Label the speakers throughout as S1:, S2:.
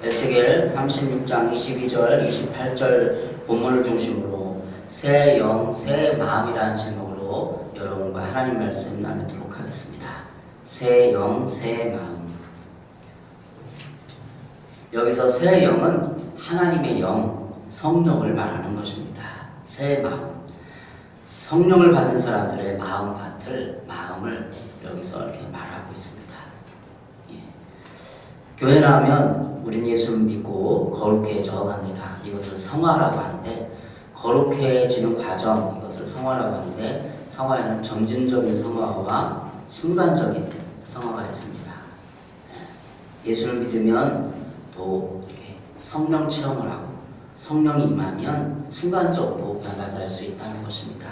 S1: 에스겔 36장 22절, 28절 본문을 중심으로 새 영, 새 마음이라는 제목으로 여러분과 하나님 말씀 나누도록 하겠습니다. 새 영, 새 마음. 여기서 새 영은 하나님의 영, 성령을 말하는 것입니다. 새 마음. 성령을 받은 사람들의 마음을 여기서 이렇게 말하고 있습니다. 예. 교회 나오면 우린 예수를 믿고 거룩해져 갑니다. 이것을 성화라고 하는데, 거룩해지는 과정, 이것을 성화라고 하는데, 성화에는 점진적인 성화와 순간적인 성화가 있습니다. 예수를 믿으면 또 이렇게 성령 체험을 하고 성령이 임하면 순간적으로 변화될 수 있다는 것입니다.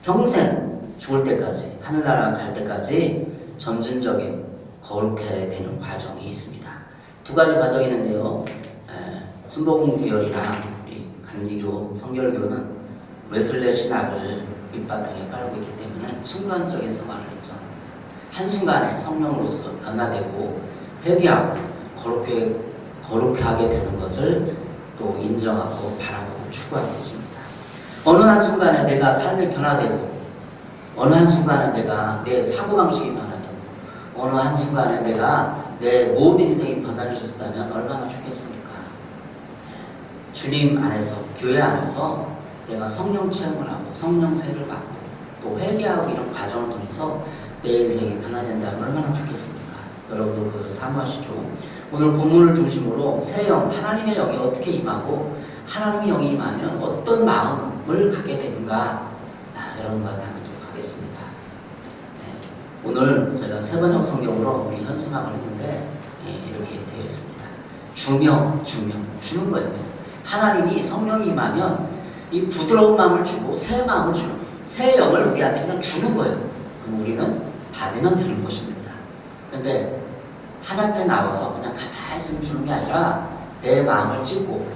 S1: 평생 죽을 때까지, 하늘나라 갈 때까지 점진적인 거룩해야 되는 과정이 있습니다. 두 가지 과정이 있는데요. 순복음 계열이랑 우리 감리교, 성결교는 웨슬레 신학을 밑바탕에 깔고 있기 때문에 순간적인 성화를 했죠. 한순간에 성령으로서 변화되고 회개하고 거룩하게 되는 것을 또 인정하고 바라보고 추구하고 있습니다. 어느 한순간에 내가 삶이 변화되고, 어느 한순간에 내가 내 사고방식이 변화되고, 어느 한순간에 내가 내 모든 인생이 변화되셨다면 얼마나 좋겠습니까? 주님 안에서, 교회 안에서 내가 성령 체험을 하고 성령세를 받고 또 회개하고 이런 과정을 통해서 내 인생이 변화된다면 얼마나 좋겠습니까? 여러분도 그것을 사모하시죠. 오늘 본문을 중심으로 새 영, 하나님의 영이 어떻게 임하고 하나님의 영이 임하면 어떤 마음을 갖게 되는가, 여러분과 나누도록 하겠습니다. 네. 오늘 제가 세번역 성경으로 우리 현수막을 했는데 이렇게 되어 있습니다. 주는 거예요. 하나님이 성령이 임하면 이 부드러운 마음을 주고 새 마음을 주는 거예요. 새 영을 우리한테 그냥 주는 거예요. 그럼 우리는 받으면 되는 것입니다. 그런데 하나님 앞에 나와서 그냥 가만히 있으면 주는 게 아니라 내 마음을 찢고,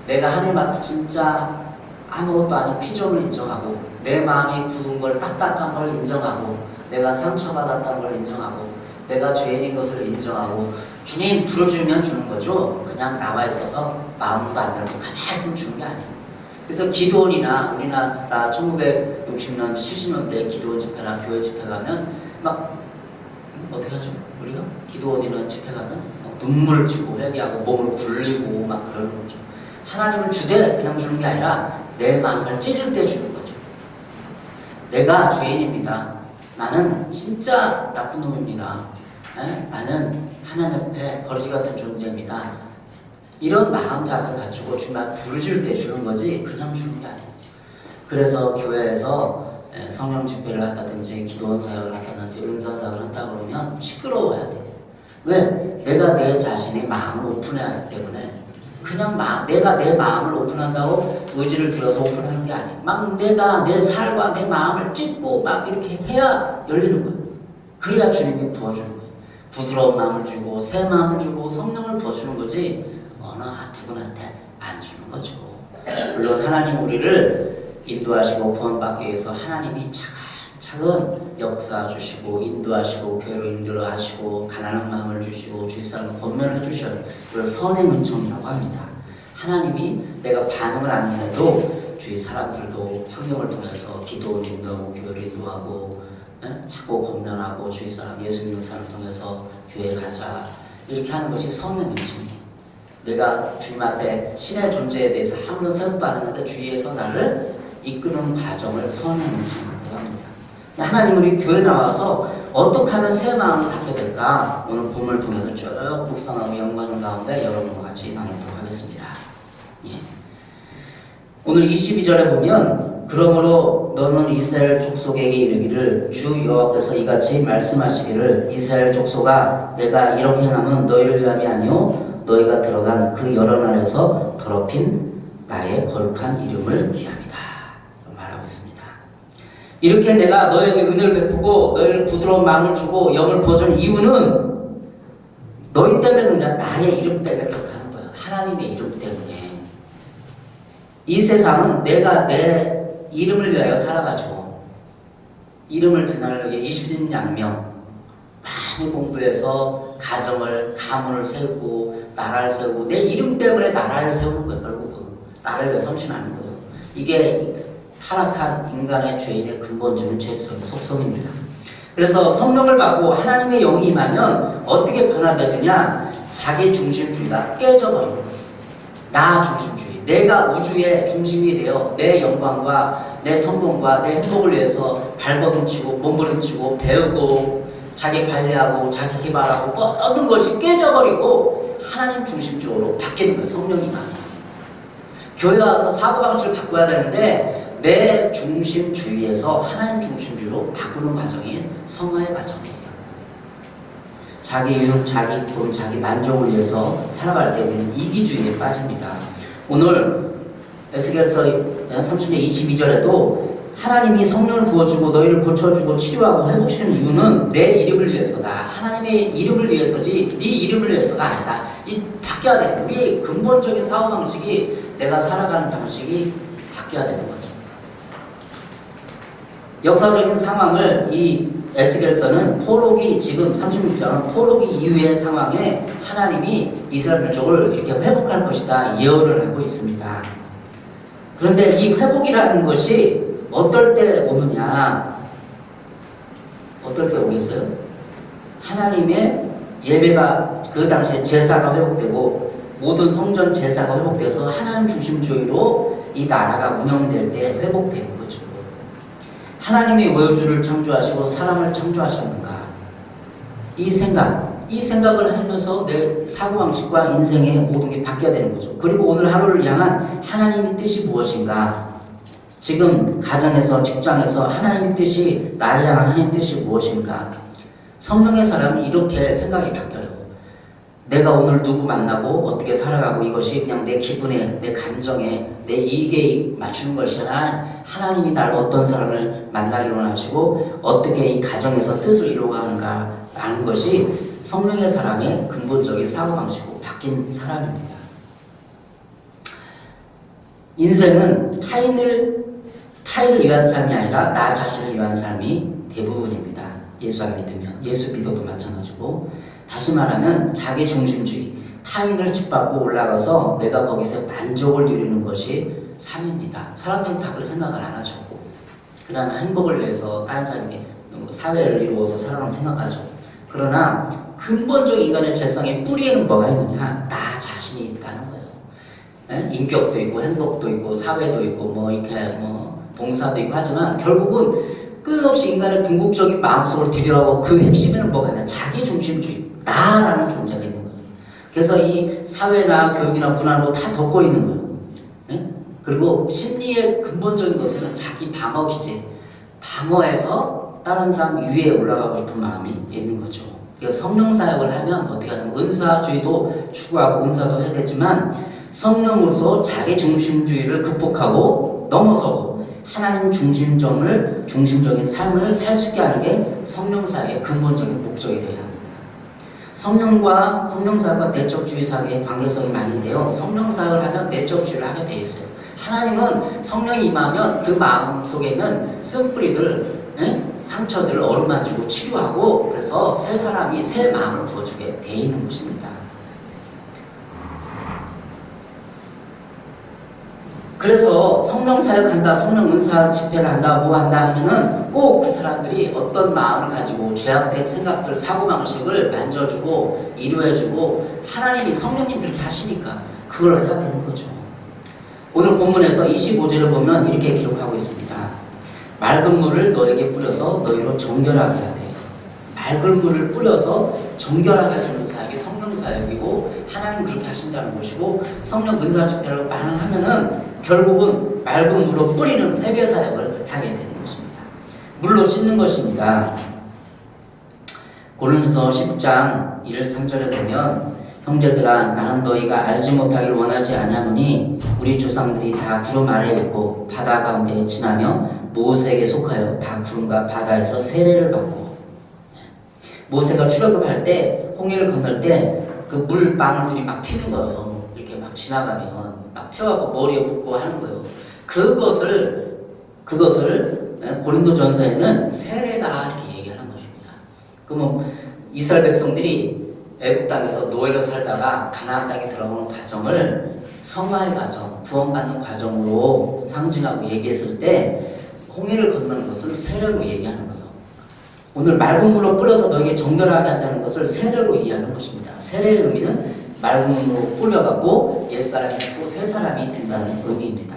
S1: 내가 하나님 앞에 진짜 아무것도 아닌 피조물을 인정하고, 내 마음이 굳은 걸, 딱딱한 걸 인정하고, 내가 상처받았다는 걸 인정하고, 내가 죄인인 것을 인정하고, 주님 불어주면 주는 거죠. 그냥 나와 있어서 마음도 안 들고 가만히 있으면 주는 게 아니에요. 그래서 기도원이나 우리나라 1960년대, 70년대 기도원 집회나 교회 집회 가면 막 어떻게 하죠? 우리가? 기도원이나 집회 가면 막 눈물을 치고 회개하고 몸을 굴리고 막 그러는 거죠. 하나님을 주되 그냥 주는 게 아니라 내 마음을 찢을 때 주는 거죠. 내가 죄인입니다. 나는 진짜 나쁜 놈입니다. 나는 하나님 앞에 거지 같은 존재입니다. 이런 마음 자세를 가지고 주님을 부르짖을 때 주는 거지 그냥 주는 게 아니에요. 그래서 교회에서 성령 집회를 한다든지 기도원 사역을 한다든지 은사 사역을 한다 그러면 시끄러워야 돼요. 왜? 내가 내 자신의 마음을 오픈해야 하기 때문에. 그냥 내가 내 마음을 오픈한다고 의지를 들어서 오픈하는 게 아니에요. 막 내가 내 살과 내 마음을 찢고 막 이렇게 해야 열리는 거예요. 그래야 주님이 부어주는 거예요. 부드러운 마음을 주고 새 마음을 주고 성령을 부어주는 거지 어느 누구한테 안 주는 거죠. 물론 하나님 우리를 인도하시고 구원받기 위해서 하나님이 차근차근 역사 주시고 인도하시고 교회로 인도하시고 가난한 마음을 주시고 주위 사람을 권면해 주셔요. 그걸 선의 은총이라고 합니다. 하나님이 내가 반응을 안 해도 주위 사람들도 환경을 통해서 기도를 인도하고 교회를 인도하고 자꾸 권면하고 주위 사람 예수 믿는 사람을 통해서 교회에 가자 이렇게 하는 것이 선의 은총이에요. 내가 주님 앞에 신의 존재에 대해서 아무런 생각도 안 했는데 주위에서 나를 이끄는 과정을 선의 은총이라고 합니다. 하나님 우리 교회 나와서 어떻게 하면 새 마음을 갖게 될까? 오늘 본문을 통해서 쭉 묵상하고 연구하는 가운데 여러분과 같이 나누도록 하겠습니다. 예. 오늘 22절에 보면 그러므로 너는 이스라엘 족속에게 이르기를 주 여호와께서 이같이 말씀하시기를 이스라엘 족속아 내가 이렇게 행함은 너희를 위함이 아니요 너희가 들어간 그 여러 나라에서 더럽힌 나의 거룩한 이름을 위함이다 말하고 있습니다. 이렇게 내가 너희에게 은혜를 베푸고 너희를 부드러운 마음을 주고 영을 부어준 이유는 너희 때문에 그냥 나의 이름 때문에 그렇게 하는 거야. 하나님의 이름 때문에. 이 세상은 내가 내 이름을 위하여 살아가지고 이름을 드날려게 20인 양명 많이 공부해서 가문을 세우고 나라를 세우고 내 이름 때문에 나라를 세우는 거예요. 결국은 나라를 위해 헌신하는 거예요. 이게 타락한 인간의 죄인의 근본적인 죄성, 속성입니다. 그래서 성령을 받고 하나님의 영이 임하면 어떻게 변화되느냐? 자기 중심주의가 깨져버리는 거예요. 나 중심주의. 내가 우주의 중심이 되어 내 영광과 내 성공과 내 행복을 위해서 발버둥치고 몸부림치고 배우고 자기 관리하고 자기 개발하고 모든 것이 깨져버리고 하나님 중심적으로 바뀌는 거예요. 성령이 임하면. 교회 와서 사고방식을 바꿔야 되는데 내 중심주의에서 하나님 중심주의로 바꾸는 과정이 성화의 과정이에요. 자기 유익, 자기 돈, 자기 만족을 위해서 살아갈 때 우리는 이기주의에 빠집니다. 오늘 에스겔서 30장 22절에도 하나님이 성령을 부어주고 너희를 고쳐주고 치료하고 회복시키는 이유는 내 이름을 위해서다. 하나님의 이름을 위해서지 네 이름을 위해서가 아니다. 이 바뀌어야 돼. 우리의 근본적인 사고방식이 내가 살아가는 방식이 바뀌어야 되는 거죠. 역사적인 상황을 이 에스겔서는 포로기 지금 36장은 포로기 이후의 상황에 하나님이 이스라엘 민족을 이렇게 회복할 것이다 예언을 하고 있습니다. 그런데 이 회복이라는 것이 어떨 때 오느냐? 어떨 때 오겠어요? 하나님의 예배가 그 당시에 제사가 회복되고 모든 성전 제사가 회복돼서 하나님 중심주의로 이 나라가 운영될 때 회복되는 거죠. 하나님이 왜 우주를 창조하시고 사람을 창조하셨는가? 이 생각을 하면서 내 사고방식과 인생의 모든 게 바뀌어야 되는 거죠. 그리고 오늘 하루를 향한 하나님의 뜻이 무엇인가? 지금 가정에서 직장에서 하나님의 뜻이 나를 향한 하나님의 뜻이 무엇인가? 성령의 사람은 이렇게 생각이 바뀌어요. 내가 오늘 누구 만나고 어떻게 살아가고 이것이 그냥 내 기분에, 내 감정에, 내 이익에 맞추는 것이 아니라 하나님이 나를 어떤 사람을 만나기로 하시고 어떻게 이 가정에서 뜻을 이루어가는가 라는 것이 성령의 사람의 근본적인 사고방식으로 바뀐 사람입니다. 인생은 타인을 위한 삶이 아니라 나 자신을 위한 삶이 대부분입니다. 예수 안 믿으면. 예수 믿어도 마찬가지고. 다시 말하면 자기 중심주의, 타인을 짓밟고 올라가서 내가 거기서 만족을 누리는 것이 삶입니다. 사람들은 다 그렇게 생각을 안 하죠. 그러나 행복을 위해서 다른 사람에게 사회를 이루어서 살아가는 생각하죠. 그러나 근본적인 인간의 죄성의 뿌리에는 뭐가 있느냐? 나 자신이 있다는 거예요. 인격도 있고 행복도 있고 사회도 있고 뭐 이렇게 뭐 봉사도 있고 하지만 결국은 끝없이 인간의 궁극적인 마음속을 들여다보고 그 핵심에는 뭐가 있냐? 자기 중심주의. 나라는 존재가 있는 거예요. 그래서 이 사회나 교육이나 문화로 다 덮고 있는 거예요. 네? 그리고 심리의 근본적인 것은 자기 방어 기제. 방어해서 다른 사람 위에 올라가고 싶은 마음이 있는 거죠. 그래서 성령 사역을 하면 어떻게 하냐면 은사주의도 추구하고 은사도 해야 되지만 성령으로서 자기 중심주의를 극복하고 넘어서고 하나님 중심적인 삶을 살 수 있게 하는 게 성령 사역의 근본적인 목적이 되어야 합니다. 성령사역과 내적주의 사역의 관계성이 많은데요. 성령사역을 하면 내적주의를 하게 돼 있어요. 하나님은 성령이 임하면 그 마음 속에 있는 쓴뿌리들, 상처들을 어루만지고 치유하고 그래서 새 사람이 새 마음을 부어주게 돼 있는 것입니다. 그래서 성령 사역한다, 성령 은사 집회를 한다, 뭐 한다 하면은 꼭 그 사람들이 어떤 마음을 가지고 죄악된 생각들, 사고방식을 만져주고 이루어주고 하나님이 성령님 그렇게 하시니까 그걸 해야 되는 거죠. 오늘 본문에서 25절을 보면 이렇게 기록하고 있습니다. 맑은 물을 너에게 뿌려서 너희로 정결하게 해야 돼요. 맑은 물을 뿌려서 정결하게 해주는 사역이 성령 사역이고 하나님 그렇게 하신다는 것이고 성령 은사 집회를 반응하면은 결국은 맑은 물로 뿌리는 회개 사역을 하게 되는 것입니다. 물로 씻는 것입니다. 고린도서 10장 1, 3절에 보면 형제들아 나는 너희가 알지 못하길 원하지 아니하노니 우리 조상들이 다 구름 아래에 있고 바다 가운데에 지나며 모세에게 속하여 다 구름과 바다에서 세례를 받고 모세가 출애굽할 때 홍해를 건널 때 그 물 방울들이 막 튀는 거예요. 이렇게 막 지나가면 막 튀어가고 머리에 붓고 하는 거예요. 그것을 고린도전서에는 세례다 이렇게 얘기하는 것입니다. 그러면 이스라엘 백성들이 애굽 땅에서 노예로 살다가 가나안 땅에 들어오는 과정을 성화의 과정, 구원받는 과정으로 상징하고 얘기했을 때 홍해를 건너는 것을 세례로 얘기하는 거예요. 오늘 맑은 물로 뿌려서 너에게 정결하게 한다는 것을 세례로 이해하는 것입니다. 세례의 의미는 맑은 물로 뿌려갖고 옛사람이 있고 새사람이 된다는 의미입니다.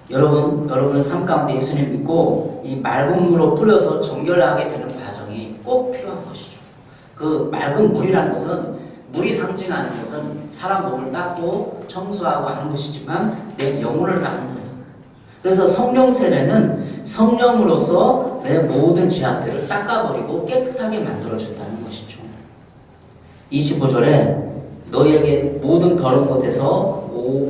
S1: 여러분의 삶 가운데 예수님 믿고 이 맑은 물로 뿌려서 정결하게 되는 과정이 꼭 필요한 것이죠. 그 맑은 물이라는 것은 물이 상징하는 것은 사람 몸을 닦고 청소하고 하는 것이지만 내 영혼을 닦는 거예요. 그래서 성령 세례는 성령으로서 내 모든 죄악들을 닦아버리고 깨끗하게 만들어준다는 것이죠. 25절에 너희에게 모든 더러운 곳에서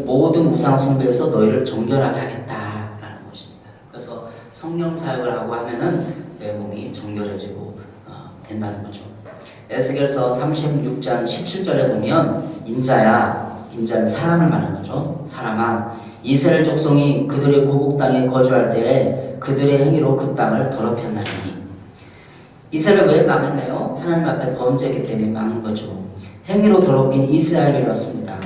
S1: 모든 우상 숭배에서 너희를 정결하게 하겠다라는 것입니다. 그래서 성령 사역을 하고 하면은 내 몸이 정결해지고 된다는 거죠. 에스겔서 36장 17절에 보면 인자는 사람을 말하는 거죠. 사람아, 이스라엘 족속이 그들의 고국 땅에 거주할 때에 그들의 행위로 그 땅을 더럽혔나니. 이스라엘 왜 망했나요? 하나님 앞에 범죄했기 때문에 망한 거죠. 행위로 더럽힌 이스라엘이었습니다.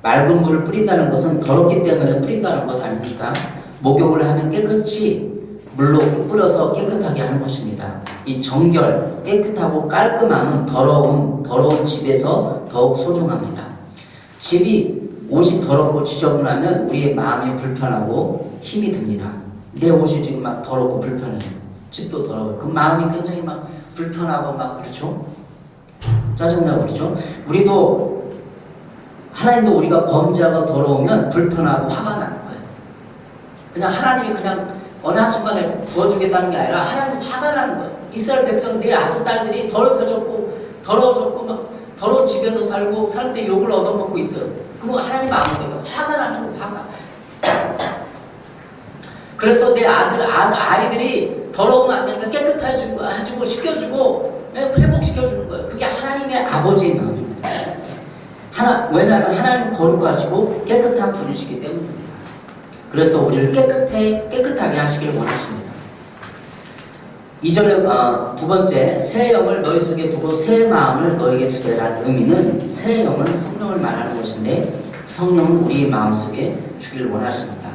S1: 맑은 물을 뿌린다는 것은 더럽기 때문에 뿌린다는 것 아닙니까? 목욕을 하면 깨끗이 물로 뿌려서 깨끗하게 하는 것입니다. 이 정결, 깨끗하고 깔끔함은 더러운 집에서 더욱 소중합니다. 옷이 더럽고 지저분하면 우리의 마음이 불편하고 힘이 듭니다. 내 옷이 지금 막 더럽고 불편해요. 집도 더러워요. 그 마음이 굉장히 막 불편하고 막 그렇죠? 짜증나고 그렇죠? 하나님도 우리가 범죄하고 더러우면 불편하고 화가 나는 거예요. 그냥 하나님이 그냥 어느 한순간에 부어주겠다는 게 아니라 하나님 화가 나는 거예요. 이스라엘 백성 내 아들 딸들이 더러워졌고 막 더러운 집에서 살 때 욕을 얻어먹고 있어요. 그럼 하나님 마음에 화가 나는 거예요. 화가. 그래서 내 아이들이 더러우면 안 되니까 깨끗해주고 씻겨주고 회복시켜주는 거예요. 그게 하나님의 아버지의 마음입니다. 왜냐하면 하나님 거룩하시고 깨끗한 분이시기 때문입니다. 그래서 우리를 깨끗하게 하시길 원하십니다. 2절에 두 번째, 새 영을 너희 속에 두고 새 마음을 너희에게 주되라는 의미는 새 영은 성령을 말하는 것인데 성령은 우리의 마음속에 주길 원하십니다.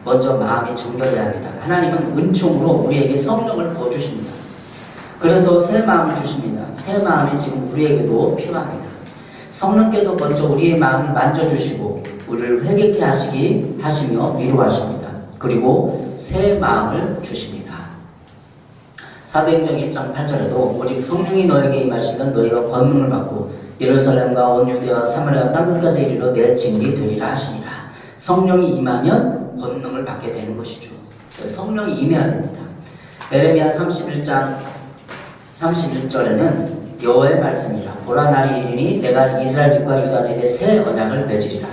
S1: 먼저 마음이 정결해야 합니다. 하나님은 은총으로 우리에게 성령을 부어주십니다. 그래서 새 마음을 주십니다. 새 마음이 지금 우리에게도 필요합니다. 성령께서 먼저 우리의 마음을 만져주시고 우리를 회개케 하시며 위로하십니다. 그리고 새 마음을 주십니다. 사도행전 1장 8절에도 오직 성령이 너에게 임하시면 너희가 권능을 받고 예루살렘과 온 유대와 사마리아 땅끝까지 이르러 내 증인이 되리라 하시니라. 성령이 임하면 권능을 받게 되는 것이죠. 성령이 임해야 됩니다. 에레미야 31장 31절에는 여호와의 말씀이라. 보라 날이 이르니 내가 이스라엘 집과 유다 집에 새 언약을 맺으리라.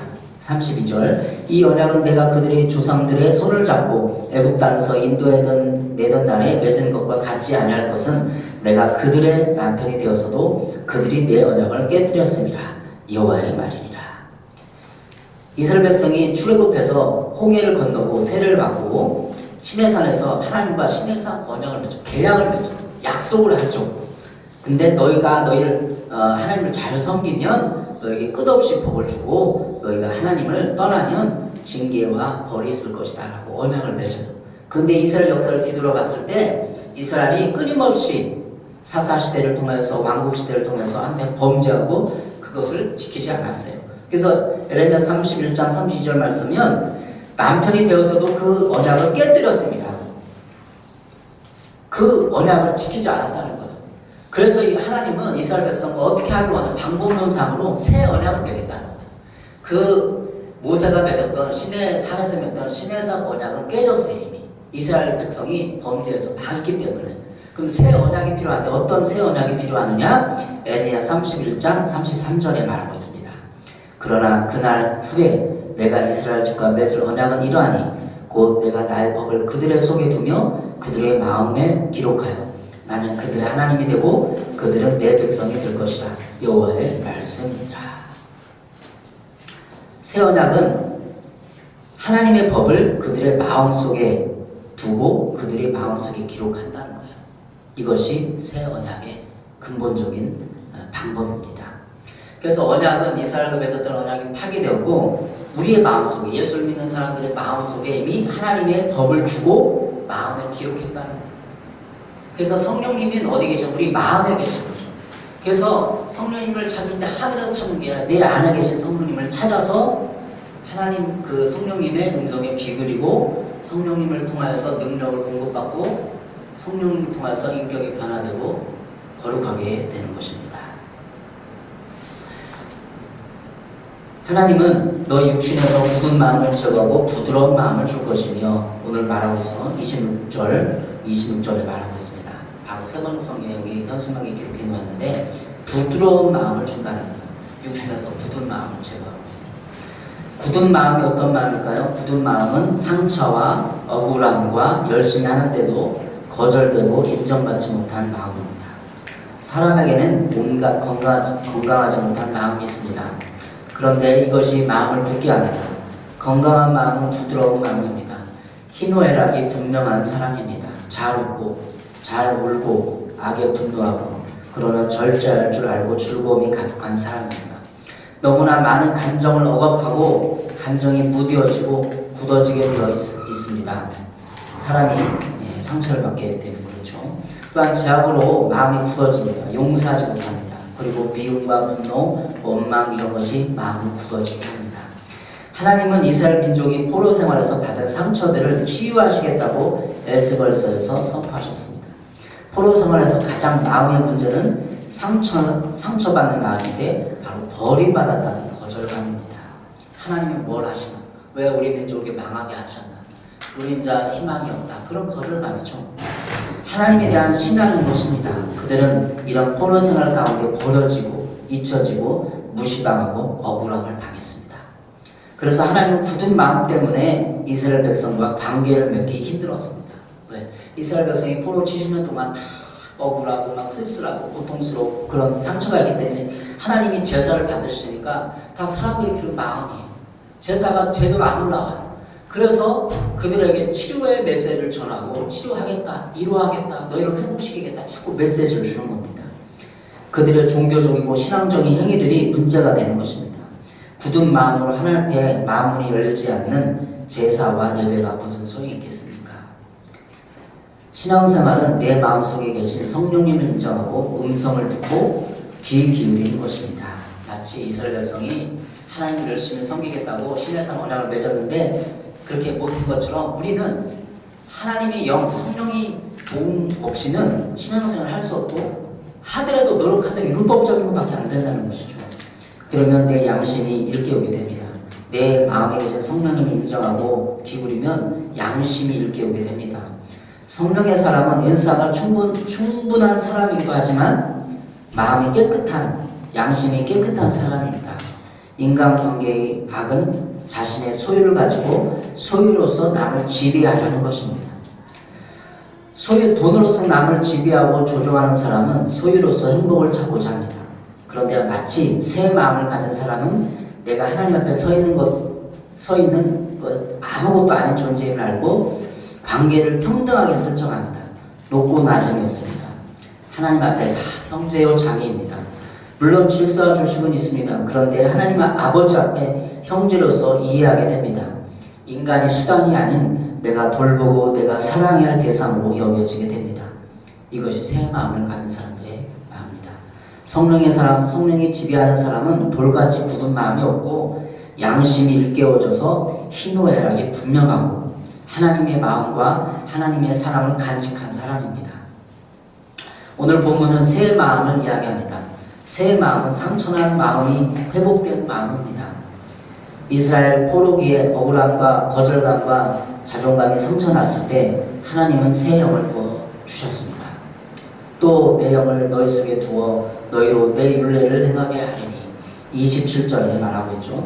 S1: 32절 이 언약은 내가 그들의 조상들의 손을 잡고 애굽 땅에서 인도내던 날에 맺은 것과 같지 아니할 것은 내가 그들의 남편이 되었어도 그들이 내 언약을 깨뜨렸음이라. 여호와의 말이니라. 이스라엘 백성이 출애굽해서 홍해를 건너고 세례를 받고 시내산에서 하나님과 시내산 언약을 맺어 계약을 맺어 약속을 하죠. 근데 너희가 하나님을 잘 섬기면 너에게 끝없이 복을 주고 너희가 하나님을 떠나면 징계와 벌이 있을 것이다 라고 언약을 맺어요. 근데 이스라엘 역사를 뒤돌아봤을 때 이스라엘이 끊임없이 사사시대를 통해서 왕국시대를 통해서 한편 범죄하고 그것을 지키지 않았어요. 그래서 에레미야 31장 32절 말씀은 남편이 되어서도 그 언약을 깨뜨렸습니다. 그 언약을 지키지 않았다는 거예요. 그래서 하나님은 이스라엘 백성과 어떻게 하기 원하는 방법론상으로 새 언약을 맺겠다는 거예요. 그 모세가 맺었던 산에서 맺던 시내산 언약은 깨졌어요. 이미 이스라엘 백성이 범죄해서 망했기 때문에. 그럼 새 언약이 필요한데 어떤 새 언약이 필요하느냐? 에레미야 31장 33절에 말하고 있습니다. 그러나 그날 후에 내가 이스라엘 집과 맺을 언약은 이러하니 곧 내가 나의 법을 그들의 속에 두며 그들의 마음에 기록하여 나는 그들의 하나님이 되고 그들은 내 백성이 될 것이라. 여호와의 말씀이라. 새 언약은 하나님의 법을 그들의 마음속에 두고 그들의 마음속에 기록한다는 거예요. 이것이 새 언약입니다. 근본적인 방법입니다. 그래서 언약은 이스라엘과 맺었던 언약이 파기되었고 우리의 마음속에 예수를 믿는 사람들의 마음속에 이미 하나님의 법을 주고 마음에 기록했다는 거예요. 그래서 성령님은 어디 계셔? 우리 마음에 계신 거죠. 그래서 성령님을 찾을 때 하늘에서 찾는 게 아니라 내 안에 계신 성령님을 찾아서 하나님 그 성령님의 음성에 귀 기울이고 성령님을 통하여서 능력을 공급받고 성령님을 통해서 인격이 변화되고 거룩하게 되는 것입니다. 하나님은 너 육신에서 굳은 마음을 제거하고 부드러운 마음을 줄 것이며 오늘 말하고서 26절에 말하고 있습니다. 바로 세 번째 성경에 여기 현수막에 기록해 놓았는데 부드러운 마음을 준다는 거예요. 육신에서 굳은 마음을 제거하고. 굳은 마음이 어떤 마음일까요? 굳은 마음은 상처와 억울함과 열심히 하는데도 거절되고 인정받지 못한 마음입니다. 사람에게는 온갖 건강하지 못한 마음이 있습니다. 그런데 이것이 마음을 굳게 합니다. 건강한 마음은 부드러운 마음입니다. 희노애락이 분명한 사람입니다. 잘 웃고 잘 울고 악에 분노하고 그러나 절제할 줄 알고 즐거움이 가득한 사람입니다. 너무나 많은 감정을 억압하고 감정이 무뎌지고 굳어지게 되어 있습니다. 사람이 상처를 받게 되면 그렇죠. 또한 제약으로 마음이 굳어집니다. 용서하지 못합니다. 그리고 미움과 분노, 원망 이런 것이 마음을 굳어지게 합니다. 하나님은 이스라엘 민족이 포로 생활에서 받은 상처들을 치유하시겠다고 에스겔서에서 선포하셨습니다. 포로 생활에서 가장 마음의 문제는 상처받는 마음인데 바로 버림받았다는 거절감입니다. 하나님이 뭘 하시나? 왜 우리 민족을 이렇게 망하게 하셨나? 우리 이제 희망이 없다. 그런 거절감이죠. 하나님에 대한 신앙인 것입니다. 그들은 이런 포로 생활 가운데 버려지고 잊혀지고 무시당하고 억울함을 당했습니다. 그래서 하나님은 굳은 마음 때문에 이스라엘 백성과 관계를 맺기 힘들었습니다. 왜? 이스라엘 백성이 포로 70년 동안 다 억울하고 막 쓸쓸하고 고통스럽고 그런 상처가 있기 때문에 하나님이 제사를 받으시니까 다 사람들이 그런 마음이에요. 제사가 제대로 안 올라와요. 그래서 그들에게 치료의 메시지를 전하고 치료하겠다, 위로하겠다, 너희를 회복시키겠다 자꾸 메시지를 주는 겁니다. 그들의 종교적이고 신앙적인 행위들이 문제가 되는 것입니다. 굳은 마음으로 하나님 앞에 마음문이 열리지 않는 제사와 예배가 무슨 소용이 있겠습니까? 신앙생활은 내 마음속에 계신 성령님을 인정하고 음성을 듣고 귀 기울이는 것입니다. 마치 이스라엘 백성이 하나님을 열심히 섬기겠다고 신의 언약을 맺었는데 그렇게 못한 것처럼 우리는 하나님의 영, 성령이 도움 없이는 신앙생활을 할 수 없고 하더라도 노력하더라도 율법적인 것밖에 안 된다는 것이죠. 그러면 내 양심이 일깨우게 됩니다. 내 마음에 계신 성령님을 인정하고 기울이면 양심이 일깨우게 됩니다. 성령의 사람은 은사가 충분한 사람이기도 하지만 마음이 깨끗한, 양심이 깨끗한 사람입니다. 인간관계의 악은 자신의 소유를 가지고 소유로서 남을 지배하려는 것입니다. 돈으로서 남을 지배하고 조종하는 사람은 소유로서 행복을 찾고자 합니다. 그런데 마치 새 마음을 가진 사람은 내가 하나님 앞에 서 있는 것 아무것도 아닌 존재임을 알고 관계를 평등하게 설정합니다. 높고 낮음이 없습니다. 하나님 앞에 다 형제요 자매입니다. 물론 질서와 주식은 있습니다. 그런데 하나님 아버지 앞에 형제로서 이해하게 됩니다. 인간이 수단이 아닌 내가 돌보고 내가 사랑해야 할 대상으로 여겨지게 됩니다. 이것이 새 마음을 가진 사람들의 마음입니다. 성령의 사람, 성령이 지배하는 사람은 돌같이 굳은 마음이 없고 양심이 일깨워져서 희노애락이 분명하고 하나님의 마음과 하나님의 사랑을 간직한 사람입니다. 오늘 본문은 새 마음을 이야기합니다. 새 마음은 상처난 마음이 회복된 마음입니다. 이스라엘 포로기에 억울함과 거절감과 자존감이 상처났을 때 하나님은 새 영을 부어주셨습니다. 또 내 영을 너희 속에 두어 너희로 내 율례를 행하게 하리니 27절에 말하고 있죠.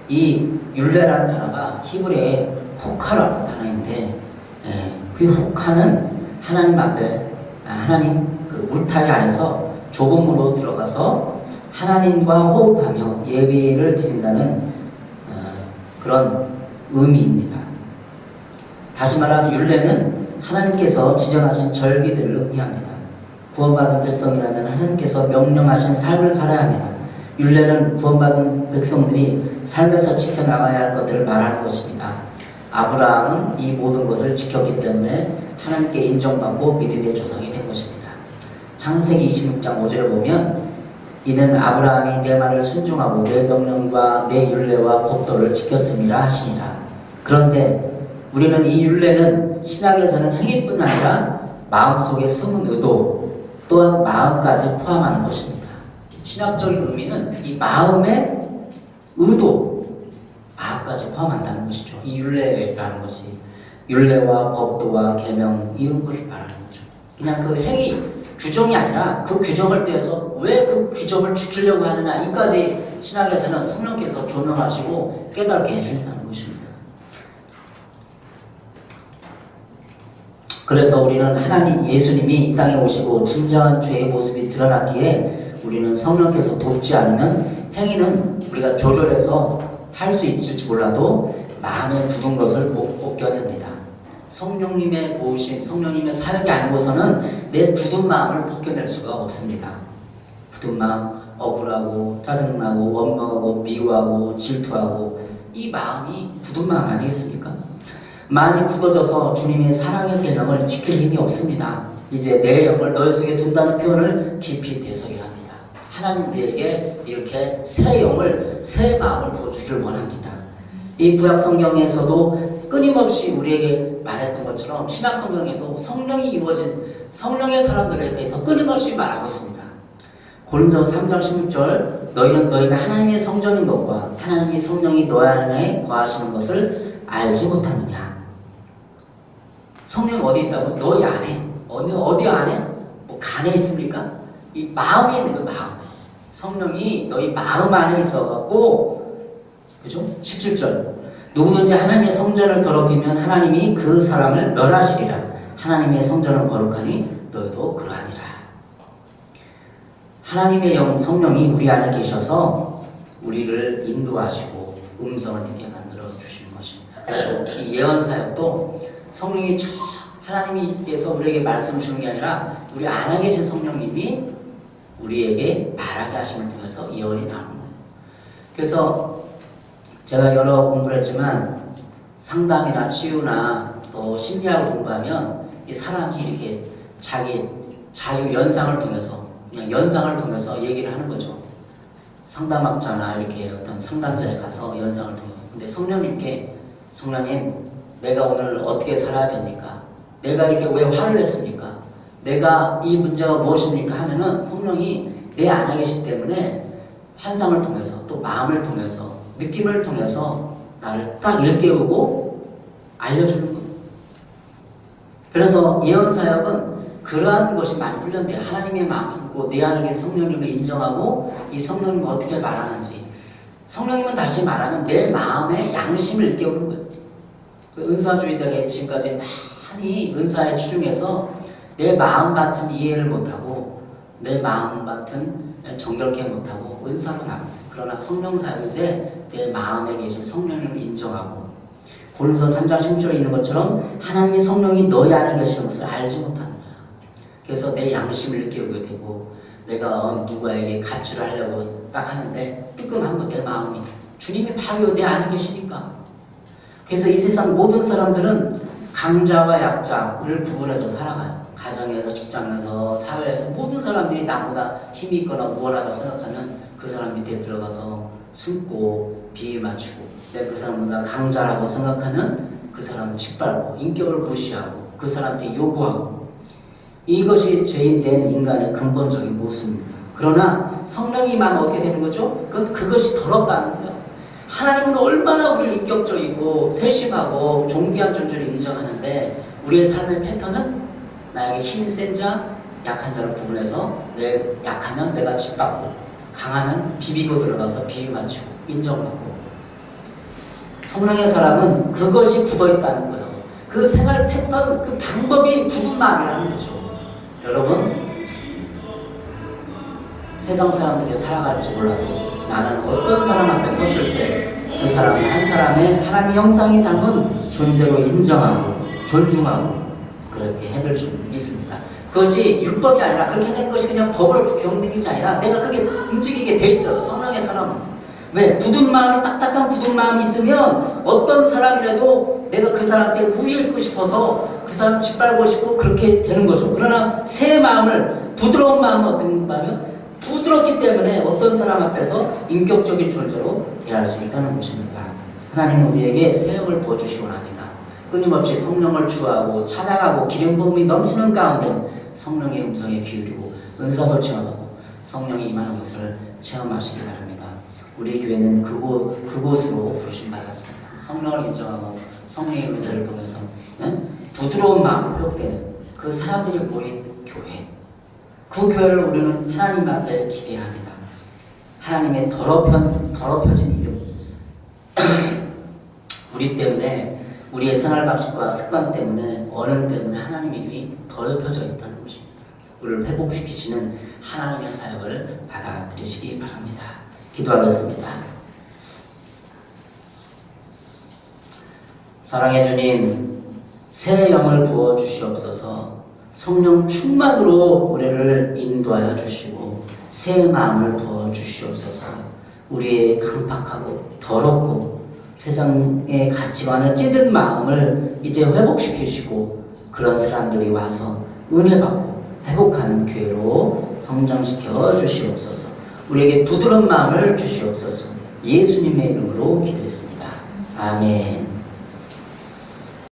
S1: 이 율례라는 단어가 히브리의 호카라는 단어인데 그 호카는 하나님 앞에 하나님 그 울타리 안에서 좁은 문으로 들어가서 하나님과 호흡하며 예배를 드린다는 그런 의미입니다. 다시 말하면 율례는 하나님께서 지정하신 절기들을 의미합니다.
S2: 구원받은 백성이라면 하나님께서 명령하신 삶을 살아야 합니다. 율례는 구원받은 백성들이 삶에서 지켜나가야 할 것들을 말하는 것입니다. 아브라함은 이 모든 것을 지켰기 때문에 하나님께 인정받고 믿음의 조상이 된 것입니다. 창세기 26장 5절에 보면 이는 아브라함이 내 말을 순종하고 내 명령과 내 율례와 법도를 지켰음이라 하시니라. 그런데 우리는 이 율례는 신약에서는 행위뿐 아니라 마음속에 숨은 의도 또한 마음까지 포함하는 것입니다. 신학적인 의미는 이 마음의 의도, 마음까지 포함한다는 것이죠. 이 율례라는 것이 율례와 법도와 계명 이런 것을 말하는 거죠. 그냥 그 행위 규정이 아니라 그 규정을 떼어서 왜 그 규정을 지키려고 하느냐, 이까지 신학에서는 성령께서 조명하시고 깨닫게 해준다는 것입니다. 그래서 우리는 하나님 예수님이 이 땅에 오시고 진정한 죄의 모습이 드러났기에 우리는 성령께서 돕지 않으면 행위는 우리가 조절해서 할 수 있을지 몰라도 마음에 굳은 것을 못 벗겨냅니다. 성령님의 도우심, 성령님의 사역이 아니고서는 내 굳은 마음을 벗겨낼 수가 없습니다. 굳은 마음, 억울하고 짜증나고 원망하고 미워하고 질투하고 이 마음이 굳은 마음 아니겠습니까? 마음이 굳어져서 주님의 사랑의 계명을 지킬 힘이 없습니다. 이제 내 영을 너희 속에 둔다는 표현을 깊이 되새겨야 합니다. 하나님 우리에게 이렇게 새 영을, 새 마음을 부어주기를 원합니다. 이 구약 성경에서도 끊임없이 우리에게 말했던 것처럼 신약 성경에도 성령이 이루어진 성령의 사람들에 대해서 끊임없이 말하고 있습니다. 고린도서 3장 16절 너희는 하나님의 성전인 것과 하나님의 성령이 너희 안에 거하시는 것을 알지 못하느냐. 성령이 어디 있다고? 너희 안에. 어디 안에? 뭐 간에 있습니까? 이 마음이 있는 그 마음. 성령이 너희 마음 안에 있어갖고, 그죠? 17절. 누구든지 하나님의 성전을 더럽히면 하나님이 그 사람을 멸하시리라. 하나님의 성전은 거룩하니 너희도 그러하니라. 하나님의 영 성령이 우리 안에 계셔서 우리를 인도하시고 음성을 듣게 만들어 주시는 것입니다. 그래서 이 예언 사역도 성령이 하나님께서 우리에게 말씀 주는 게 아니라 우리 안에 계신 성령님이 우리에게 말하게 하심을 통해서 예언이 나오는 거예요. 그래서 제가 여러 공부를 했지만 상담이나 치유나 또 심리학을 공부하면 이 사람이 이렇게 자기 자유 연상을 통해서 그냥 연상을 통해서 얘기를 하는 거죠. 상담학자나 이렇게 어떤 상담자에 가서 연상을 통해서. 근데 성령님께 성령님 내가 오늘 어떻게 살아야 됩니까? 내가 이렇게 왜 화를 냈습니까? 내가 이 문제가 무엇입니까? 하면은 성령이 내 안에 계시기 때문에 환상을 통해서 또 마음을 통해서 느낌을 통해서 나를 딱 일깨우고 알려주는 거예요. 그래서 예언사역은 그러한 것이 많이 훈련돼요. 하나님의 마음 듣고 내 안에 계신 성령님을 인정하고 이 성령님이 어떻게 말하는지. 성령님은 다시 말하면 내 마음의 양심을 일깨우는 거예요. 그 은사주의들이 지금까지 많이 은사에 추중해서 내 마음 같은 이해를 못하고 내 마음 같은 정결케 못하고 은사로 나갔어요. 그러나 성령사역은 이제 내 마음에 계신 성령님을 인정하고 고린도서 3장 16절에 있는 것처럼 하나님의 성령이 너희 안에 계시는 것을 알지 못하느냐. 그래서 내 양심을 일깨우게 되고 내가 누구에게 갑질을 하려고 딱 하는데 뜨끔한 거 내 마음이 주님이 바로 내 안에 계시니까. 그래서 이 세상 모든 사람들은 강자와 약자를 구분해서 살아가요. 가정에서, 직장에서, 사회에서 모든 사람들이 나보다 힘이 있거나 우월하다고 생각하면 그 사람 밑에 들어가서 숨고 비위 맞추고, 내가 그 사람보다 강자라고 생각하면 그 사람을 짓밟고 인격을 무시하고 그 사람한테 요구하고, 이것이 죄인된 인간의 근본적인 모습입니다. 그러나 성령이만 어떻게 되는 거죠? 그것이 더럽다는 거예요. 하나님은 얼마나 우리를 인격적이고 세심하고 존귀한 존재를 인정하는데 우리의 삶의 패턴은 나에게 힘이 센 자, 약한 자를 구분해서 내 약하면 내가 짓밟고 강하면 비비고 들어가서 비위 맞추고 인정받고. 성령의 사람은 그것이 굳어있다는 거예요. 그 생활 패턴, 그 방법이 굳은 마음이라는 거죠. 여러분, 세상 사람들이 살아갈지 몰라도 나는 어떤 사람 앞에 섰을 때 그 사람은 한 사람의 하나님의 형상이 담은 존재로 인정하고 존중하고 그렇게 해낼 줄 믿습니다. 그
S1: 그것이 율법이 아니라 그렇게 된 것이 그냥 법을 경등이지 아니라 내가 그렇게 움직이게 돼 있어요. 성령의 사람은. 왜? 굳은 마음이 딱딱한 굳은 마음이 있으면 어떤 사람이라도 내가 그 사람한테 우위에 있고 싶어서 그 사람 짓밟고 싶고 그렇게 되는 거죠. 그러나 새 마음을 부드러운 마음은 어떤 마음이요? 부드럽기 때문에 어떤 사람 앞에서 인격적인 존재로 대할 수 있다는 것입니다. 하나님은 우리에게 새 영을 부어주시기 원합니다. 끊임없이 성령을 추구하고 찬양하고 기름 부음이 넘치는 가운데 성령의 음성에 기울이고 은사도 체험하고 성령이 임하는 것을 체험하시기 바랍니다. 우리 교회는 그곳으로 부르심받았습니다. 성령을 인정하고 성령의 은사를 통해서 부드러운 마음 회복되는 그 사람들이 모인 교회, 그 교회를 우리는 하나님 앞에 기대합니다. 하나님의 더럽혀진 이름 우리 때문에 우리의 생활 방식과 습관 때문에 언행 때문에 하나님의 이름이 더럽혀져 있다는 것입니다. 우리를 회복시키시는 하나님의 사역을 받아들이시기 바랍니다. 기도하겠습니다. 사랑의 주님, 새 영을 부어 주시옵소서. 성령 충만으로 우리를 인도하여 주시고 새 마음을 부어 주시옵소서. 우리의 강팍하고 더럽고 세상의 가치관에 찌든 마음을 이제 회복시키시고 그런 사람들이 와서 은혜 받고 회복하는 교회로 성장시켜 주시옵소서. 우리에게 부드러운 마음을 주시옵소서. 예수님의 이름으로 기도했습니다. 아멘.